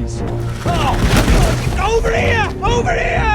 please. Oh! Over here! Over here!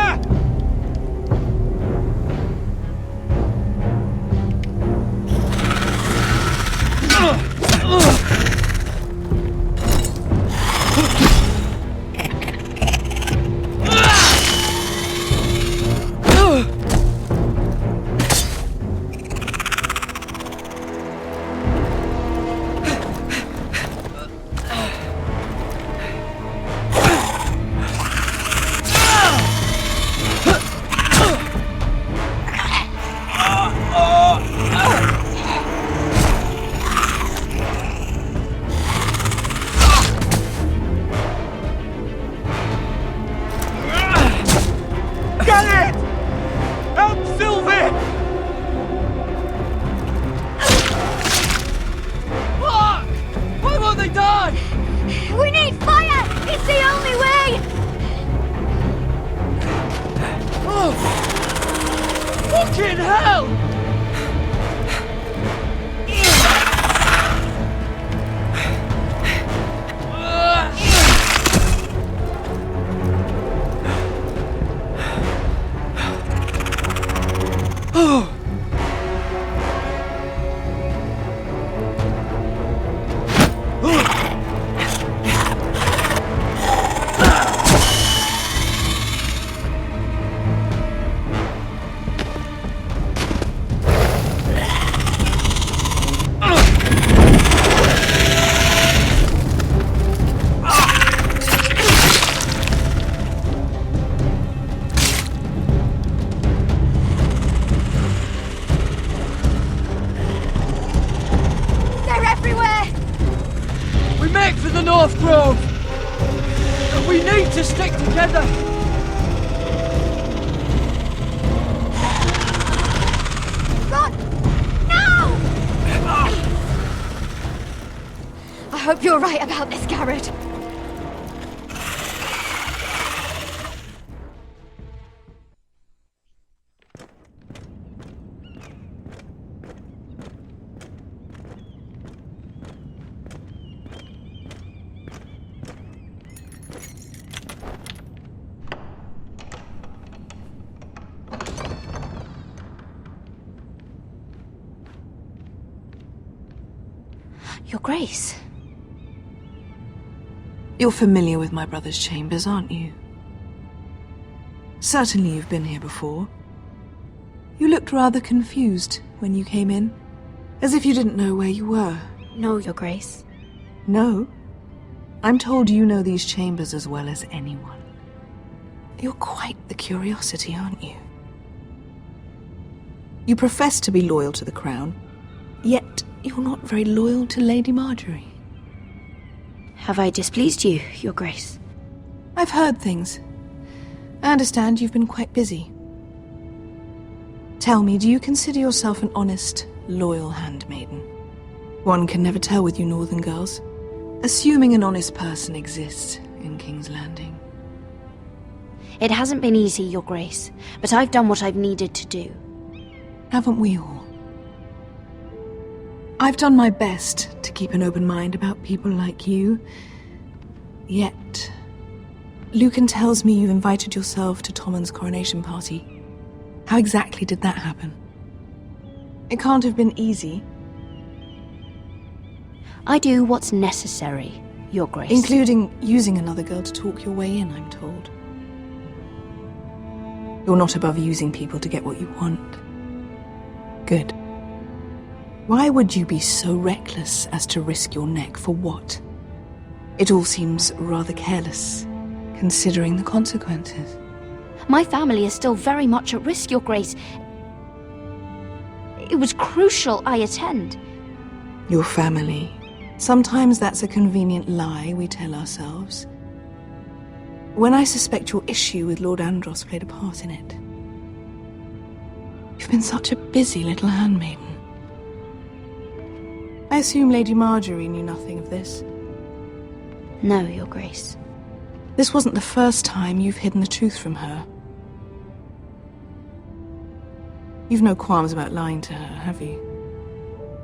You're right about this, Garrett. Your Grace. You're familiar with my brother's chambers, aren't you? Certainly you've been here before. You looked rather confused when you came in, as if you didn't know where you were. No, Your Grace. No? I'm told you know these chambers as well as anyone. You're quite the curiosity, aren't you? You profess to be loyal to the crown, yet you're not very loyal to Lady Marjorie. Have I displeased you, Your Grace? I've heard things. I understand you've been quite busy. Tell me, do you consider yourself an honest, loyal handmaiden? One can never tell with you northern girls. Assuming an honest person exists in King's Landing. It hasn't been easy, Your Grace, but I've done what I've needed to do. Haven't we all? I've done my best to keep an open mind about people like you. Yet, Lucan tells me you invited yourself to Tommen's coronation party. How exactly did that happen? It can't have been easy. I do what's necessary, Your Grace. Including using another girl to talk your way in, I'm told. You're not above using people to get what you want. Good. Why would you be so reckless as to risk your neck for what? It all seems rather careless, considering the consequences. My family is still very much at risk, Your Grace. It was crucial I attend. Your family. Sometimes that's a convenient lie we tell ourselves. When I suspect your issue with Lord Andros played a part in it. You've been such a busy little handmaiden. I assume Lady Marjorie knew nothing of this. No, Your Grace. This wasn't the first time you've hidden the truth from her. You've no qualms about lying to her, have you?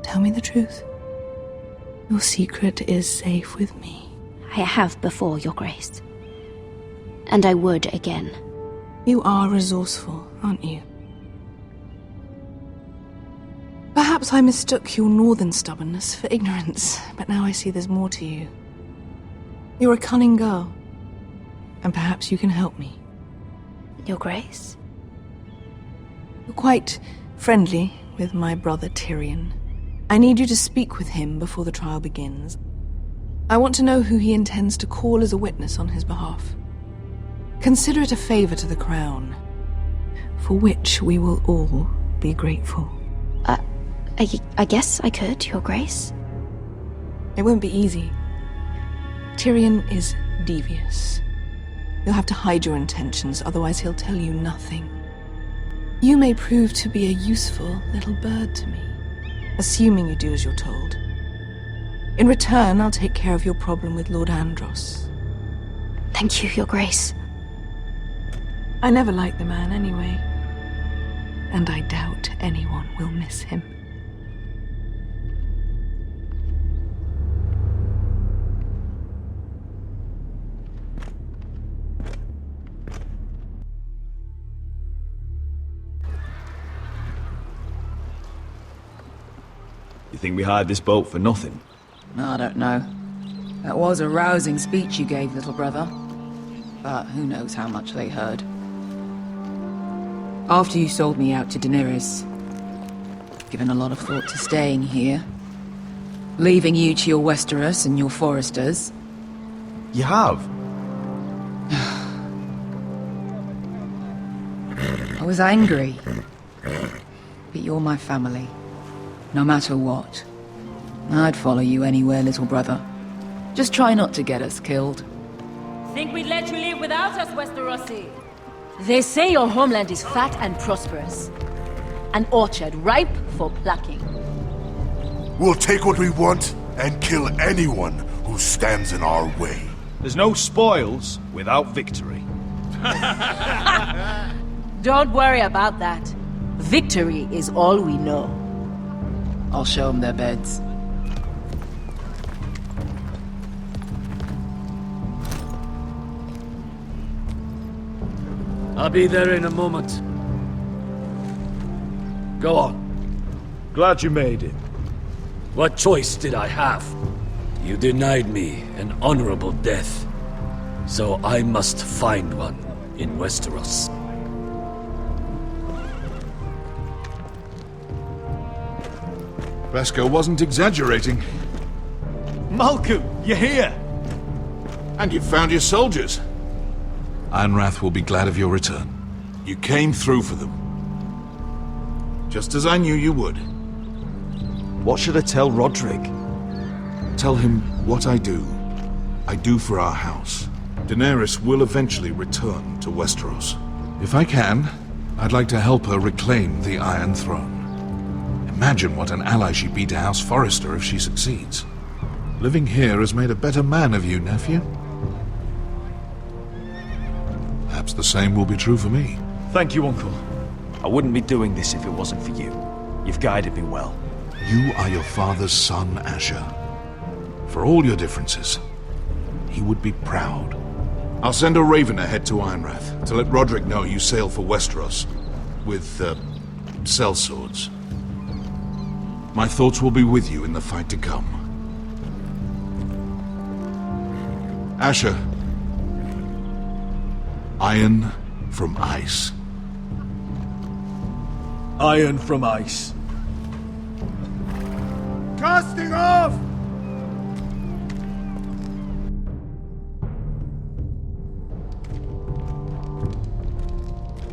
Tell me the truth. Your secret is safe with me. I have before, Your Grace. And I would again. You are resourceful, aren't you? Perhaps I mistook your northern stubbornness for ignorance, but now I see there's more to you. You're a cunning girl, and perhaps you can help me. Your Grace? You're quite friendly with my brother Tyrion. I need you to speak with him before the trial begins. I want to know who he intends to call as a witness on his behalf. Consider it a favor to the crown, for which we will all be grateful. I guess I could, Your Grace. It won't be easy. Tyrion is devious. You'll have to hide your intentions, otherwise he'll tell you nothing. You may prove to be a useful little bird to me, assuming you do as you're told. In return, I'll take care of your problem with Lord Andros. Thank you, Your Grace. I never liked the man anyway, and I doubt anyone will miss him. You think we hired this boat for nothing? I don't know. That was a rousing speech you gave, little brother. But who knows how much they heard. After you sold me out to Daenerys, I've given a lot of thought to staying here. Leaving you to your Westeros and your Foresters. You have? I was angry. But you're my family. No matter what. I'd follow you anywhere, little brother. Just try not to get us killed. Think we'd let you live without us, Westerosi? They say your homeland is fat and prosperous. An orchard ripe for plucking. We'll take what we want and kill anyone who stands in our way. There's no spoils without victory. Don't worry about that. Victory is all we know. I'll show them their beds. I'll be there in a moment. Go on. Glad you made it. What choice did I have? You denied me an honorable death. So I must find one in Westeros. Vasco wasn't exaggerating. Malcolm, you're here! And you found your soldiers. Ironrath will be glad of your return. You came through for them. Just as I knew you would. What should I tell Roderick? Tell him what I do for our house. Daenerys will eventually return to Westeros. If I can, I'd like to help her reclaim the Iron Throne. Imagine what an ally she'd be to House Forrester if she succeeds. Living here has made a better man of you, nephew. Perhaps the same will be true for me. Thank you, Uncle. I wouldn't be doing this if it wasn't for you. You've guided me well. You are your father's son, Asher. For all your differences, he would be proud. I'll send a raven ahead to Ironrath to let Roderick know you sail for Westeros with, sellswords. My thoughts will be with you in the fight to come. Asher. Iron from ice. Iron from ice. Casting off!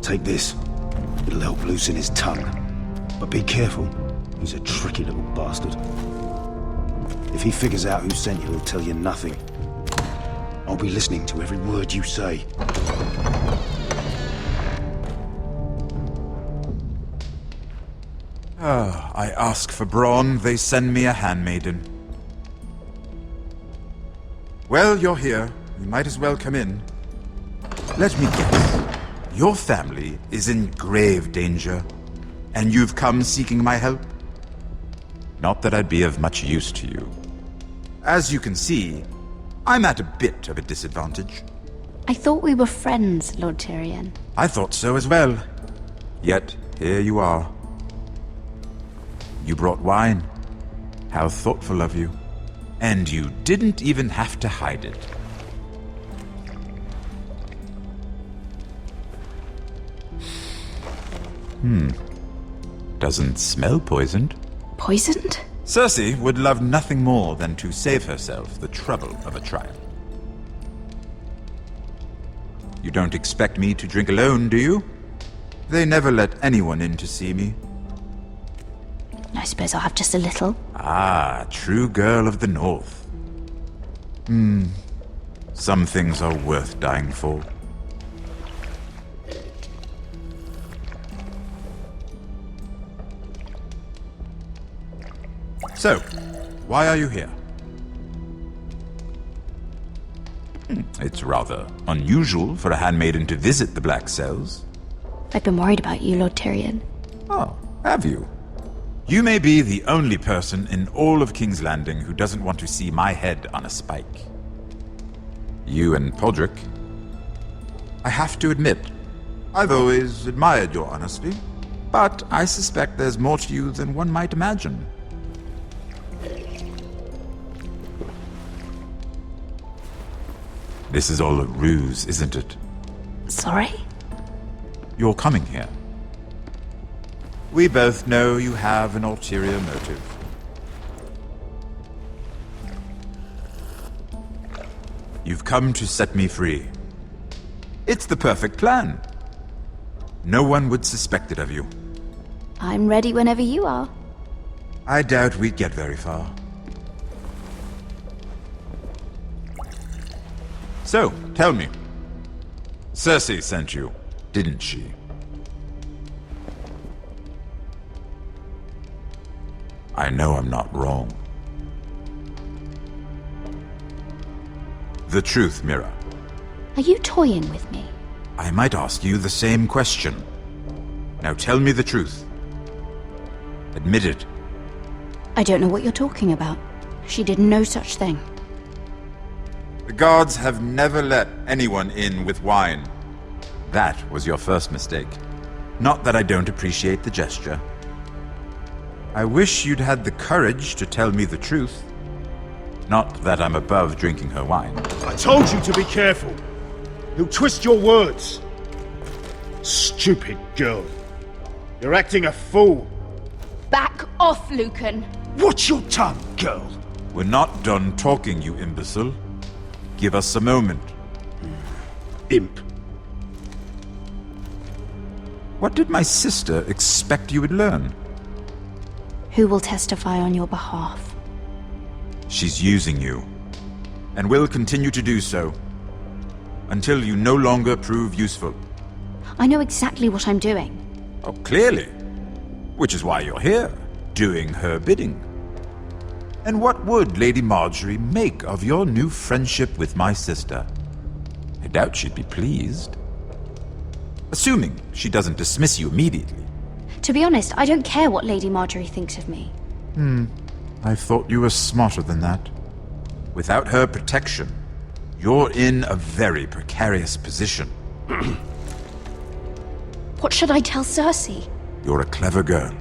Take this. It'll help loosen his tongue. But be careful. He's a tricky little bastard. If he figures out who sent you, he'll tell you nothing. I'll be listening to every word you say. I ask for brawn, they send me a handmaiden. Well, you're here. You might as well come in. Let me guess. Your family is in grave danger, and you've come seeking my help? Not that I'd be of much use to you. As you can see, I'm at a bit of a disadvantage. I thought we were friends, Lord Tyrion. I thought so as well. Yet, here you are. You brought wine. How thoughtful of you. And you didn't even have to hide it. Doesn't smell poisoned. Poisoned? Cersei would love nothing more than to save herself the trouble of a trial. You don't expect me to drink alone, do you? They never let anyone in to see me. I suppose I'll have just a little. Ah, true girl of the North. Some things are worth dying for. So, why are you here? It's rather unusual for a handmaiden to visit the Black Cells. I've been worried about you, Lord Tyrion. Oh, have you? You may be the only person in all of King's Landing who doesn't want to see my head on a spike. You and Podrick. I have to admit, I've always admired your honesty, but I suspect there's more to you than one might imagine. This is all a ruse, isn't it? Sorry? You're coming here. We both know you have an ulterior motive. You've come to set me free. It's the perfect plan. No one would suspect it of you. I'm ready whenever you are. I doubt we'd get very far. So, tell me. Cersei sent you, didn't she? I know I'm not wrong. The truth, Mira. Are you toying with me? I might ask you the same question. Now tell me the truth. Admit it. I don't know what you're talking about. She did no such thing. The guards have never let anyone in with wine. That was your first mistake. Not that I don't appreciate the gesture. I wish you'd had the courage to tell me the truth. Not that I'm above drinking her wine. I told you to be careful. He'll twist your words. Stupid girl. You're acting a fool. Back off, Lucan. Watch your tongue, girl. We're not done talking, you imbecile. Give us a moment. Imp. What did my sister expect you would learn? Who will testify on your behalf? She's using you, and will continue to do so, until you no longer prove useful. I know exactly what I'm doing. Oh, clearly. Which is why you're here, doing her bidding. And what would Lady Marjorie make of your new friendship with my sister? I doubt she'd be pleased. Assuming she doesn't dismiss you immediately. To be honest, I don't care what Lady Marjorie thinks of me. I thought you were smarter than that. Without her protection, you're in a very precarious position. What should I tell Cersei? You're a clever girl.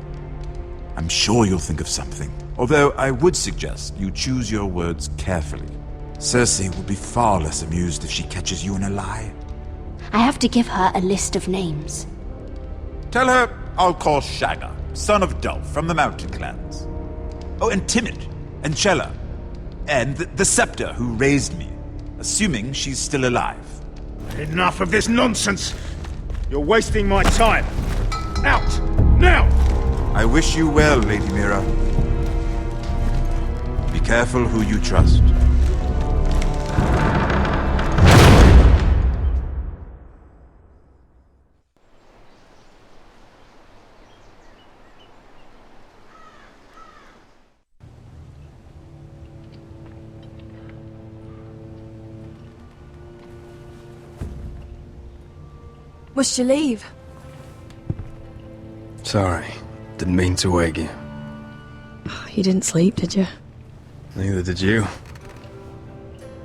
I'm sure you'll think of something. Although I would suggest you choose your words carefully. Cersei will be far less amused if she catches you in a lie. I have to give her a list of names. Tell her I'll call Shagga, son of Dolph from the Mountain Clans. Oh, and Timid, and Chella, and the Scepter who raised me, assuming she's still alive. Enough of this nonsense. You're wasting my time. Out! Now! I wish you well, Lady Mira. Be careful who you trust. Must you leave? Sorry, didn't mean to wake you. You didn't sleep, did you? Neither did you.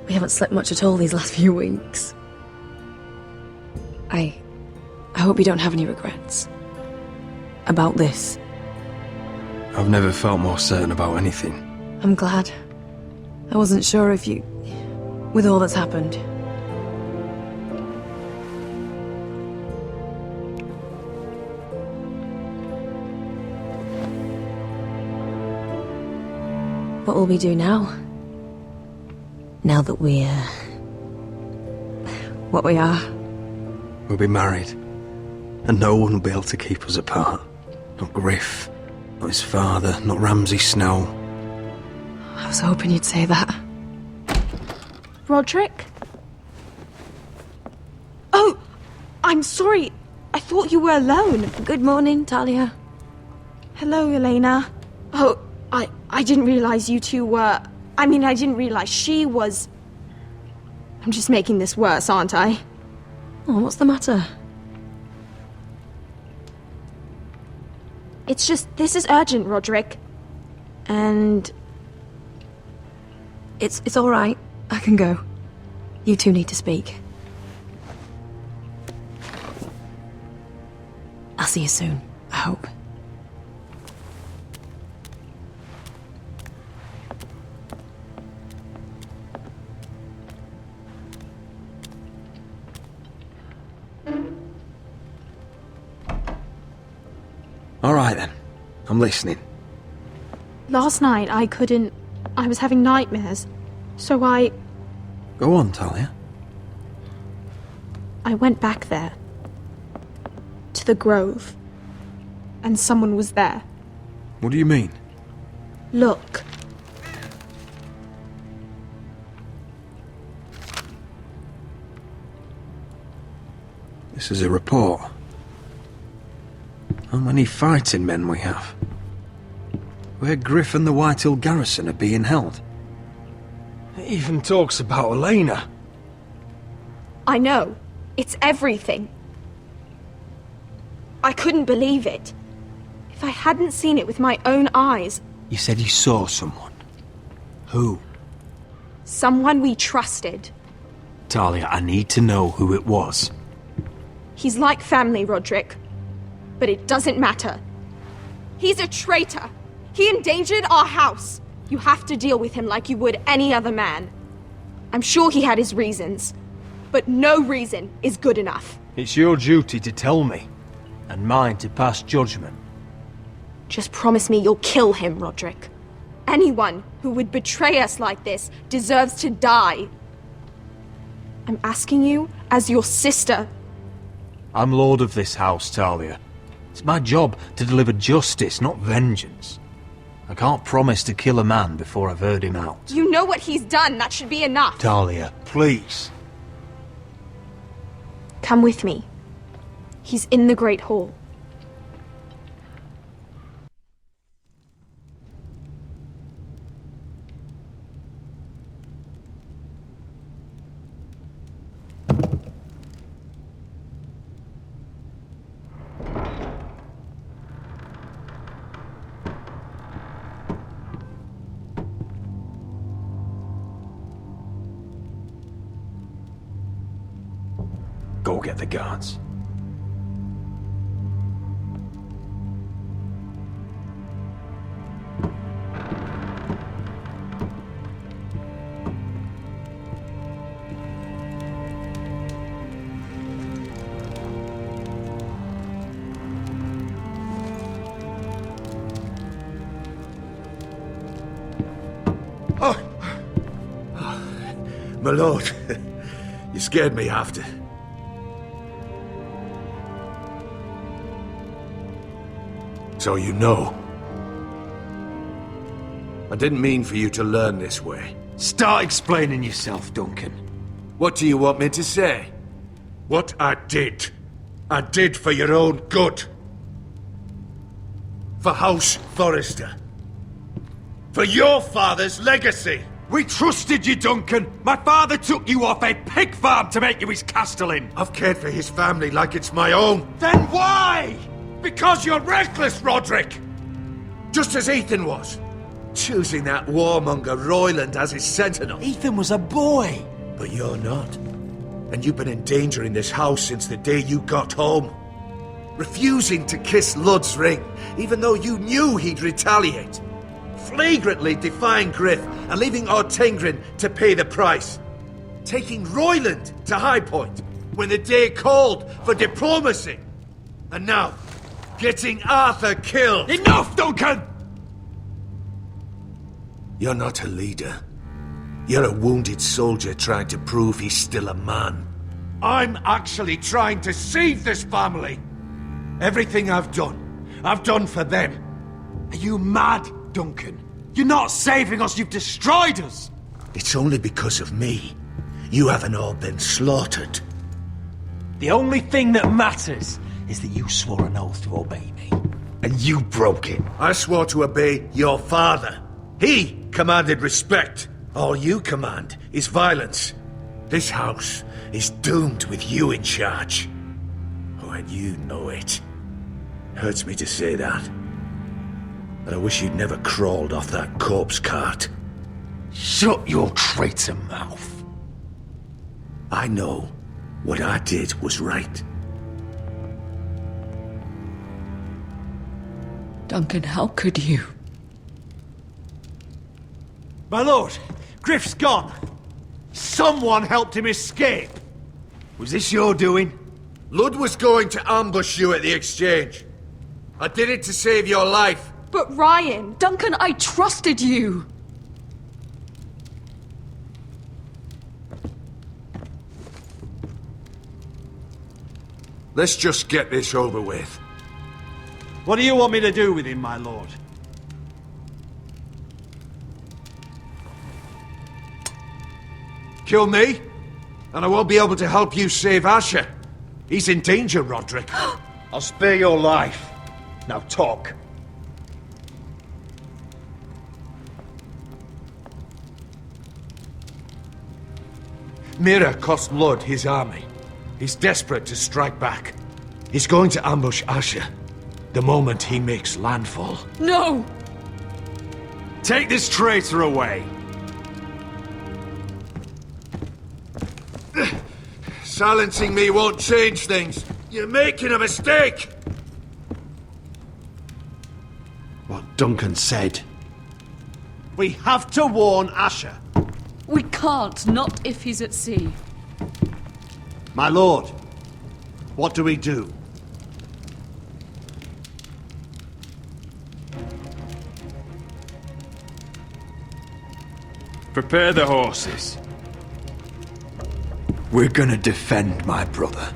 We haven't slept much at all these last few weeks. I hope you don't have any regrets. About this. I've never felt more certain about anything. I'm glad. I wasn't sure if you... with all that's happened. What will we do now? Now that we're... what we are. We'll be married. And no one will be able to keep us apart. Not Griff, not his father, not Ramsay Snow. I was hoping you'd say that. Roderick? Oh! I'm sorry. I thought you were alone. Good morning, Talia. Hello, Elena. Oh, I didn't realize you two were... I mean, I didn't realize she was... I'm just making this worse, aren't I? Oh, what's the matter? It's just, this is urgent, Roderick. And... It's all right. I can go. You two need to speak. I'll see you soon, I hope. All right then. I'm listening. Last night, I was having nightmares. So Go on, Talia. I went back there. To the grove. And someone was there. What do you mean? Look. This is a report. How many fighting men we have? Where Griff and the Whitehill garrison are being held? It even talks about Elena. I know. It's everything. I couldn't believe it. If I hadn't seen it with my own eyes... You said you saw someone. Who? Someone we trusted. Talia, I need to know who it was. He's like family, Roderick. But it doesn't matter. He's a traitor. He endangered our house. You have to deal with him like you would any other man. I'm sure he had his reasons. But no reason is good enough. It's your duty to tell me. And mine to pass judgment. Just promise me you'll kill him, Roderick. Anyone who would betray us like this deserves to die. I'm asking you as your sister. I'm lord of this house, Talia. It's my job to deliver justice, not vengeance. I can't promise to kill a man before I've heard him out. You know what he's done. That should be enough. Talia, please. Come with me. He's in the Great Hall. Go get the guards. My lord, you scared me after. So you know. I didn't mean for you to learn this way. Start explaining yourself, Duncan. What do you want me to say? What I did for your own good. For House Forrester. For your father's legacy. We trusted you, Duncan! My father took you off a pig farm to make you his castellan! I've cared for his family like it's my own. Then why? Because you're reckless, Roderick! Just as Ethan was. Choosing that warmonger Royland as his sentinel. Ethan was a boy. But you're not. And you've been endangering this house since the day you got home. Refusing to kiss Lud's ring, even though you knew he'd retaliate. Flagrantly defying Griff and leaving Ortengrin to pay the price. Taking Royland to High Point when the day called for diplomacy. And now, getting Arthur killed. Enough, Duncan! You're not a leader. You're a wounded soldier trying to prove he's still a man. I'm actually trying to save this family. Everything I've done for them. Are you mad, Duncan? You're not saving us, you've destroyed us! It's only because of me. You haven't all been slaughtered. The only thing that matters is that you swore an oath to obey me. And you broke it. I swore to obey your father. He commanded respect. All you command is violence. This house is doomed with you in charge. Oh, and you know it. Hurts me to say that. But I wish you'd never crawled off that corpse cart. Shut your traitor mouth. I know what I did was right. Duncan, how could you? My lord, Griff's gone. Someone helped him escape. Was this your doing? Lud was going to ambush you at the exchange. I did it to save your life. But Ryan... Duncan, I trusted you! Let's just get this over with. What do you want me to do with him, my lord? Kill me, and I won't be able to help you save Asher. He's in danger, Roderick. I'll spare your life. Now talk. Mira cost Lud his army. He's desperate to strike back. He's going to ambush Asher the moment he makes landfall. No! Take this traitor away. Silencing me won't change things. You're making a mistake! What Duncan said. We have to warn Asher. We can't, not if he's at sea. My lord, what do we do? Prepare the horses. We're gonna defend my brother.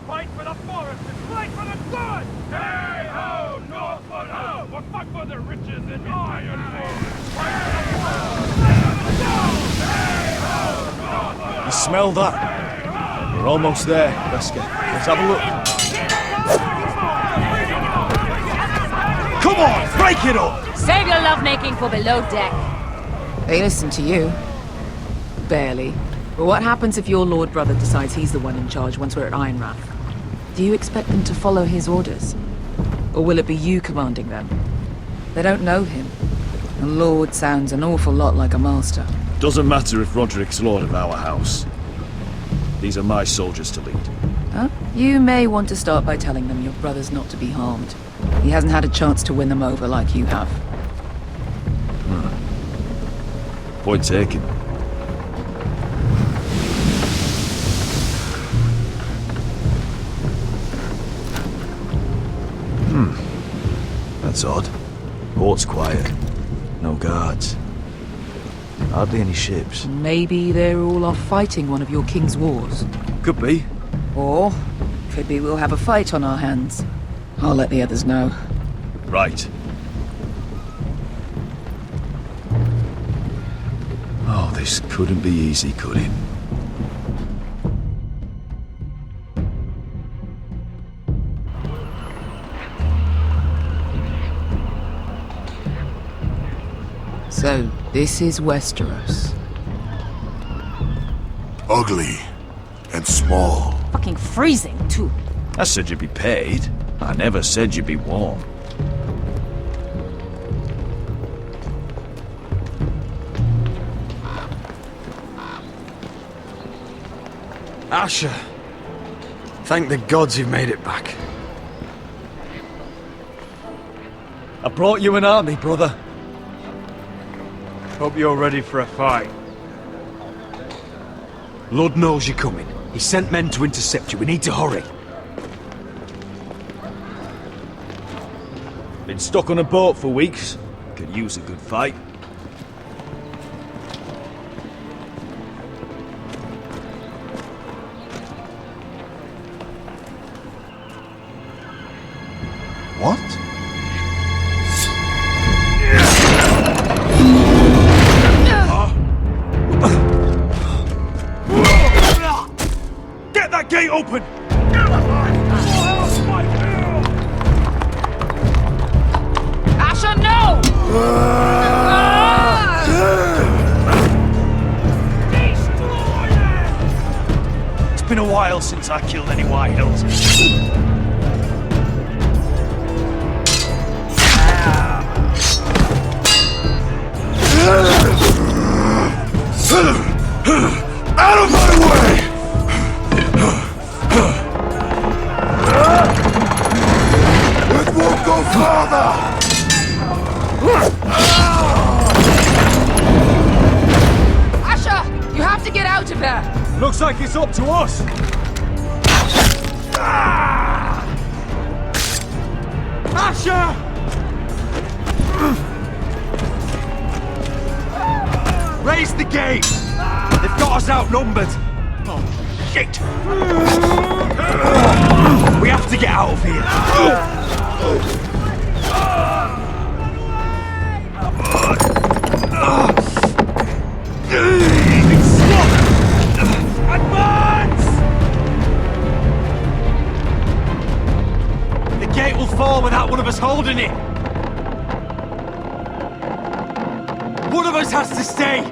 Fight for the forest and fight for the sun! Hey ho, Northwood ho! We'll fight for the riches and ironwood! You smell that? We're almost there, Wesker. Let's have a look. Come on, break it up! Save your lovemaking for below deck. They listen to you. Barely. But what happens if your lord brother decides he's the one in charge once we're at Ironrath? Do you expect them to follow his orders? Or will it be you commanding them? They don't know him. A lord sounds an awful lot like a master. Doesn't matter if Roderick's lord of our house. These are my soldiers to lead. Huh? You may want to start by telling them your brother's not to be harmed. He hasn't had a chance to win them over like you have. Point taken. That's odd. Port's quiet. No guards. Hardly any ships. Maybe they're all off fighting one of your king's wars. Could be. Or could be we'll have a fight on our hands. I'll let the others know. Right. Oh, this couldn't be easy, could it? So, this is Westeros. Ugly. And small. Fucking freezing, too. I said you'd be paid. I never said you'd be warm. Asher. Thank the gods you've made it back. I brought you an army, brother. Hope you're ready for a fight. Lord knows you're coming. He sent men to intercept you. We need to hurry. Been stuck on a boat for weeks. Could use a good fight. What? Get that gate open! Asher, no! It's been a while since I killed any White Hills. Out of my way! It won't go farther! Asher, you have to get out of there. Looks like it's up to us. Asher! Raise the gate! They've got us outnumbered! Oh, shit! We have to get out of here! Advance! The gate will fall without one of us holding it! One of us has to stay!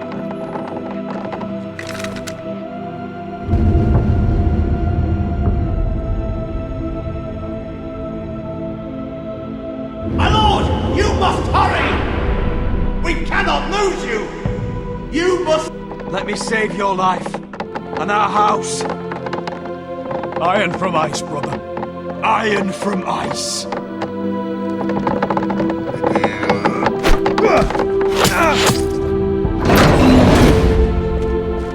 My lord, you must hurry! We cannot lose you! You must... Let me save your life, and our house. Iron from ice, brother. Iron from ice.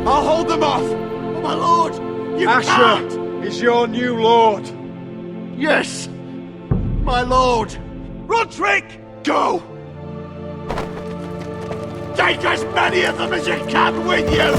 I'll hold them off! Oh, my lord, you Asher can't! is your new lord. Yes, my lord. Roderick! Go! Take as many of them as you can with you!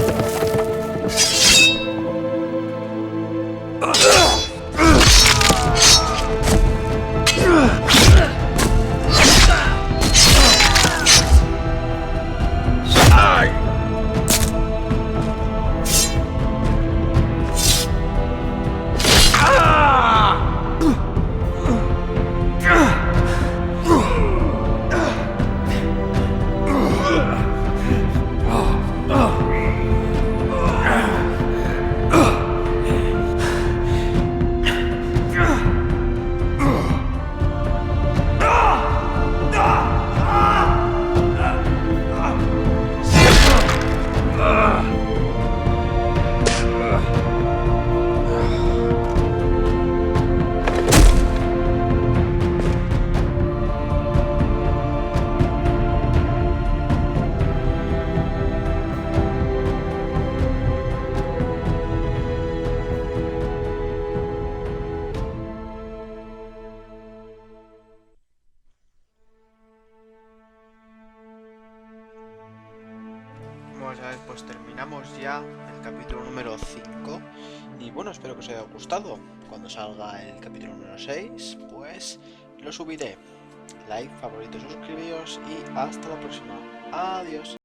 Vamos a ver, pues terminamos ya el capítulo número 5 y bueno, espero que os haya gustado. Cuando salga el capítulo número 6, pues lo subiré. Like, favoritos, suscribíos y hasta la próxima. Adiós.